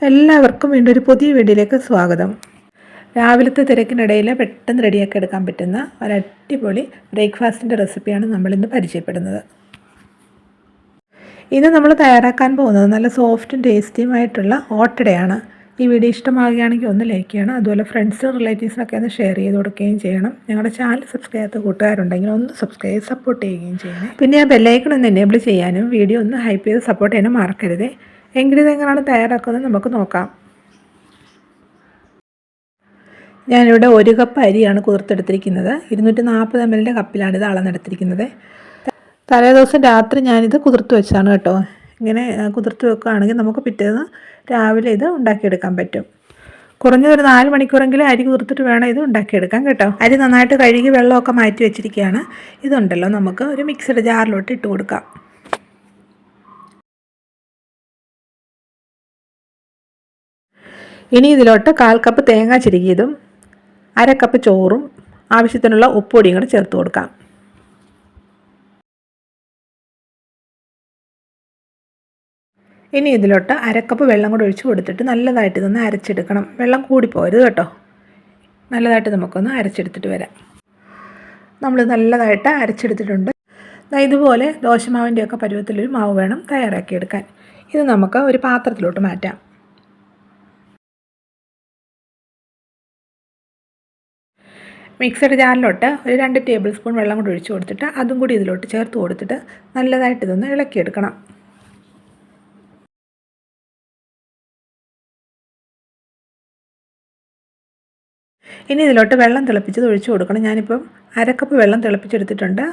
എല്ലാവർക്കും വീണ്ടും ഒരു പുതിയ വീഡിയോയിലേക്ക് സ്വാഗതം. രാവിലത്തെ തിരക്കിനിടയിൽ പെട്ടെന്ന് റെഡിയാക്കി എടുക്കാൻ പറ്റുന്ന ഒരു അടിപൊളി ബ്രേക്ക്ഫാസ്റ്റിൻ്റെ റെസിപ്പിയാണ് നമ്മളിന്ന് പരിചയപ്പെടുന്നത്. ഇത് നമ്മൾ തയ്യാറാക്കാൻ പോകുന്നത് നല്ല സോഫ്റ്റും ടേസ്റ്റിയുമായിട്ടുള്ള ഓട്ടടയാണ്. ഈ വീഡിയോ ഇഷ്ടമാവുകയാണെങ്കിൽ ഒന്ന് ലൈക്ക് ചെയ്യണം. അതുപോലെ ഫ്രണ്ട്സ് റിലേറ്റീവ്സിനൊക്കെ ഒന്ന് ഷെയർ ചെയ്ത് കൊടുക്കുകയും ചെയ്യണം. ഞങ്ങളുടെ ചാനൽ സബ്സ്ക്രൈബ് ചെയ്യാത്ത കൂട്ടുകാരുണ്ടെങ്കിൽ ഒന്ന് സബ്സ്ക്രൈബ് സപ്പോർട്ട് ചെയ്യുകയും ചെയ്യണം. പിന്നെ ആ ബെല്ലൈക്കൺ ഒന്ന് എനേബിൾ ചെയ്യാനും വീഡിയോ ഒന്ന് ഹൈപ്പ് ചെയ്ത് സപ്പോർട്ട് ചെയ്യാനും മറക്കരുത്. എങ്കിലും ഇതെങ്ങനെയാണ് തയ്യാറാക്കുന്നത് നമുക്ക് നോക്കാം. ഞാനിവിടെ 1 കപ്പ് അരിയാണ് കുതിർത്തെടുത്തിരിക്കുന്നത്. 240 ml കപ്പിലാണ് ഇത് അളന്നെടുത്തിരിക്കുന്നത്. തലേദിവസം രാത്രി ഞാനിത് കുതിർത്ത് വെച്ചാണ് കേട്ടോ. ഇങ്ങനെ കുതിർത്ത് വെക്കുകയാണെങ്കിൽ നമുക്ക് പിറ്റേന്ന് രാവിലെ ഇത് ഉണ്ടാക്കിയെടുക്കാൻ പറ്റും. കുറഞ്ഞൊരു 4 മണിക്കൂറെങ്കിലും അരി കുതിർത്തിട്ട് വേണം ഇത് ഉണ്ടാക്കിയെടുക്കാൻ കേട്ടോ. അരി നന്നായിട്ട് കഴുകി വെള്ളമൊക്കെ മാറ്റി വെച്ചിരിക്കുകയാണ്. ഇതുണ്ടല്ലോ നമുക്ക് ഒരു മിക്സിയുടെ ജാറിലോട്ട് ഇട്ട് കൊടുക്കാം. ഇനി ഇതിലോട്ട് 1/4 കപ്പ് തേങ്ങ ചിരകിയതും 1/2 കപ്പ് ചോറും ആവശ്യത്തിനുള്ള ഉപ്പൊടിയും കൂടെ ചേർത്ത് കൊടുക്കാം. ഇനി ഇതിലോട്ട് 1/2 കപ്പ് വെള്ളം കൂടെ ഒഴിച്ച് കൊടുത്തിട്ട് നല്ലതായിട്ട് ഇതൊന്ന് അരച്ചെടുക്കണം. വെള്ളം കൂടിപ്പോരുത് കേട്ടോ. നല്ലതായിട്ട് നമുക്കൊന്ന് അരച്ചെടുത്തിട്ട് വരാം. നമ്മൾ നല്ലതായിട്ട് അരച്ചെടുത്തിട്ടുണ്ട്. ഇതുപോലെ ദോശമാവിൻ്റെയൊക്കെ പരുവത്തിലൊരു മാവ് വേണം തയ്യാറാക്കിയെടുക്കാൻ. ഇത് നമുക്ക് ഒരു പാത്രത്തിലോട്ട് മാറ്റാം. മിക്സഡ് ജാറിലോട്ട് ഒരു 2 ടേബിൾ സ്പൂൺ വെള്ളം കൂടി ഒഴിച്ച് കൊടുത്തിട്ട് അതും കൂടി ഇതിലോട്ട് ചേർത്ത് കൊടുത്തിട്ട് നല്ലതായിട്ട് ഇതൊന്ന് ഇളക്കിയെടുക്കണം. ഇനി ഇതിലോട്ട് വെള്ളം തിളപ്പിച്ചത് ഒഴിച്ച് കൊടുക്കണം. ഞാനിപ്പം 1/2 കപ്പ് വെള്ളം തിളപ്പിച്ചെടുത്തിട്ടുണ്ട്.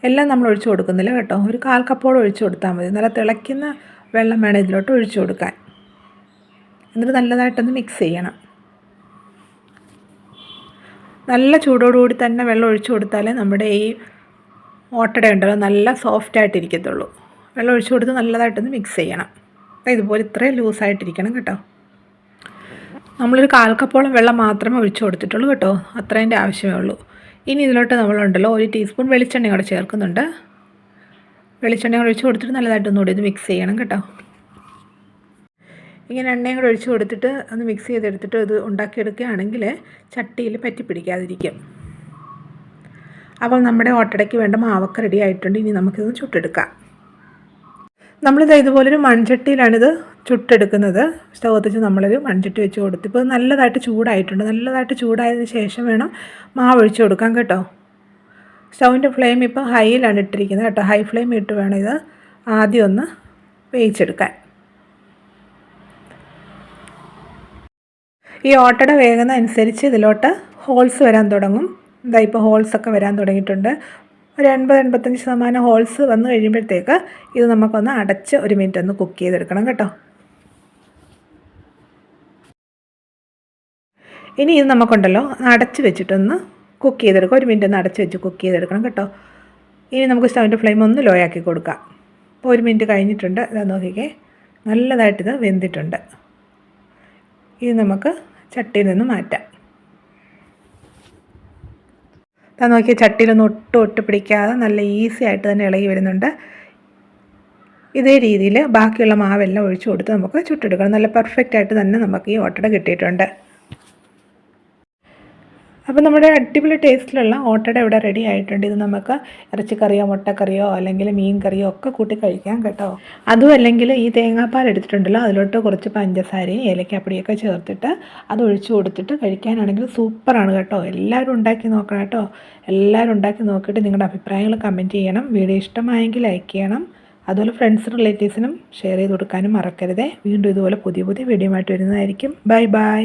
എല്ലാം നമ്മൾ ഒഴിച്ച് കൊടുക്കുന്നില്ല കേട്ടോ. ഒരു 1/4 കപ്പോളം ഒഴിച്ച് കൊടുത്താൽ മതി. നല്ല തിളയ്ക്കുന്ന വെള്ളം വേണം ഇതിലോട്ട് ഒഴിച്ച് കൊടുക്കാൻ. എന്നിട്ട് നല്ലതായിട്ടൊന്ന് മിക്സ് ചെയ്യണം. നല്ല ചൂടോടുകൂടി തന്നെ വെള്ളം ഒഴിച്ച് കൊടുത്താലേ നമ്മുടെ ഈ ഓട്ടട ഉണ്ടല്ലോ നല്ല സോഫ്റ്റായിട്ടിരിക്കത്തുള്ളൂ. വെള്ളം ഒഴിച്ച് കൊടുത്ത് നല്ലതായിട്ടൊന്ന് മിക്സ് ചെയ്യണം. ഇതുപോലെ ഇത്രയും ലൂസായിട്ടിരിക്കണം കേട്ടോ. നമ്മളൊരു 1/4 കപ്പോളം വെള്ളം മാത്രമേ ഒഴിച്ച് കൊടുത്തിട്ടുള്ളൂ കേട്ടോ. അത്രേൻ്റെ ആവശ്യമേ ഉള്ളൂ. ഇനി ഇതിലോട്ട് നമ്മളുണ്ടല്ലോ 1 ടീസ്പൂൺ വെളിച്ചെണ്ണ കൂടെ ചേർക്കുന്നുണ്ട്. വെളിച്ചെണ്ണ ഒഴിച്ച് കൊടുത്തിട്ട് നല്ലതായിട്ടൊന്നുകൂടി ഇത് മിക്സ് ചെയ്യണം കേട്ടോ. ഇങ്ങനെ എണ്ണയും കൂടെ ഒഴിച്ച് കൊടുത്തിട്ട് ഒന്ന് മിക്സ് ചെയ്തെടുത്തിട്ട് ഇത് ഉണ്ടാക്കിയെടുക്കുകയാണെങ്കിൽ ചട്ടിയിൽ പറ്റി പിടിക്കാതിരിക്കും. അപ്പോൾ നമ്മുടെ ഓട്ടടയ്ക്ക് വേണ്ട മാവൊക്കെ റെഡി ആയിട്ടുണ്ട്. ഇനി നമുക്കിത് ചുട്ടെടുക്കാം. നമ്മളിത് ഇതുപോലൊരു മൺചട്ടിയിലാണിത് ചുട്ടെടുക്കുന്നത്. സ്റ്റൗ കത്തിച്ച് നമ്മളൊരു മൺചട്ടി വെച്ച് കൊടുത്ത് ഇപ്പോൾ നല്ലതായിട്ട് ചൂടായിട്ടുണ്ട്. നല്ലതായിട്ട് ചൂടായതിന് ശേഷം വേണം മാവ് ഒഴിച്ച് കൊടുക്കാൻ കേട്ടോ. സ്റ്റൗവിൻ്റെ ഫ്ലെയിം ഇപ്പോൾ ഹൈയിലാണ് ഇട്ടിരിക്കുന്നത് കേട്ടോ. ഹൈ ഫ്ലെയിം ഇട്ട് വേണം ഇത് ആദ്യം ഒന്ന് വേവിച്ചെടുക്കാൻ. ഈ ഓട്ടട വേകുന്ന അനുസരിച്ച് ഇതിലോട്ട് ഹോൾസ് വരാൻ തുടങ്ങും. ഇപ്പോൾ ഹോൾസൊക്കെ വരാൻ തുടങ്ങിയിട്ടുണ്ട്. ഒരു 80-85% ഹോൾസ് വന്നു കഴിയുമ്പോഴത്തേക്ക് ഇത് നമുക്കൊന്ന് അടച്ച് 1 മിനിറ്റ് ഒന്ന് കുക്ക് ചെയ്തെടുക്കണം കേട്ടോ. ഇനി ഇത് നമുക്കുണ്ടല്ലോ അടച്ച് വെച്ചിട്ടൊന്ന് കുക്ക് ചെയ്തെടുക്കാം. 1 മിനിറ്റ് ഒന്ന് അടച്ച് വെച്ച് കുക്ക് ചെയ്തെടുക്കണം കേട്ടോ. ഇനി നമുക്ക് സ്റ്റൗവിൻ്റെ ഫ്ലെയിം ഒന്ന് ലോ ആക്കി കൊടുക്കാം. ഇപ്പോൾ 1 മിനിറ്റ് കഴിഞ്ഞിട്ടുണ്ട്. ഇതാ നോക്കിക്കേ, നല്ലതായിട്ടിത് വെന്തിട്ടുണ്ട്. ഇത് നമുക്ക് ചട്ടിയിൽ നിന്ന് മാറ്റാം. നോക്കിയാൽ ചട്ടിയിലൊന്നും ഒട്ട് പിടിക്കാതെ നല്ല ഈസി ആയിട്ട് തന്നെ ഇളകി വരുന്നുണ്ട്. ഇതേ രീതിയിൽ ബാക്കിയുള്ള മാവെല്ലാം ഒഴിച്ചു കൊടുത്ത് നമുക്ക് ചുട്ടെടുക്കണം. നല്ല പെർഫെക്റ്റ് ആയിട്ട് തന്നെ നമുക്ക് ഈ ഓട്ടട കിട്ടിയിട്ടുണ്ട്. അപ്പോൾ നമ്മുടെ അടിപൊളി ടേസ്റ്റിലുള്ള ഓട്ടട ഇവിടെ റെഡി ആയിട്ടുണ്ട്. ഇത് നമുക്ക് ഇറച്ചിക്കറിയോ മുട്ടക്കറിയോ അല്ലെങ്കിൽ മീൻ കറിയോ ഒക്കെ കൂട്ടി കഴിക്കാം കേട്ടോ. അതും അല്ലെങ്കിൽ ഈ തേങ്ങാപ്പാൽ എടുത്തിട്ടുണ്ടല്ലോ അതിലോട്ട് കുറച്ച് പഞ്ചസാരയും ഏലക്കാപ്പൊടിയൊക്കെ ചേർത്തിട്ട് അത് ഒഴിച്ചു കൊടുത്തിട്ട് കഴിക്കാനാണെങ്കിൽ സൂപ്പറാണ് കേട്ടോ. എല്ലാവരും ഉണ്ടാക്കി നോക്കണം കേട്ടോ. എല്ലാവരും ഉണ്ടാക്കി നോക്കിയിട്ട് നിങ്ങളുടെ അഭിപ്രായങ്ങൾ കമൻറ്റ് ചെയ്യണം. വീഡിയോ ഇഷ്ടമായെങ്കിൽ ലൈക്ക് ചെയ്യണം. അതുപോലെ ഫ്രണ്ട്സ് റിലേറ്റീവ്സിനും ഷെയർ ചെയ്ത് കൊടുക്കാനും മറക്കരുതേ. വീണ്ടും ഇതുപോലെ പുതിയ വീഡിയോ ആയിട്ട് വരുന്നതായിരിക്കും. Bye bye.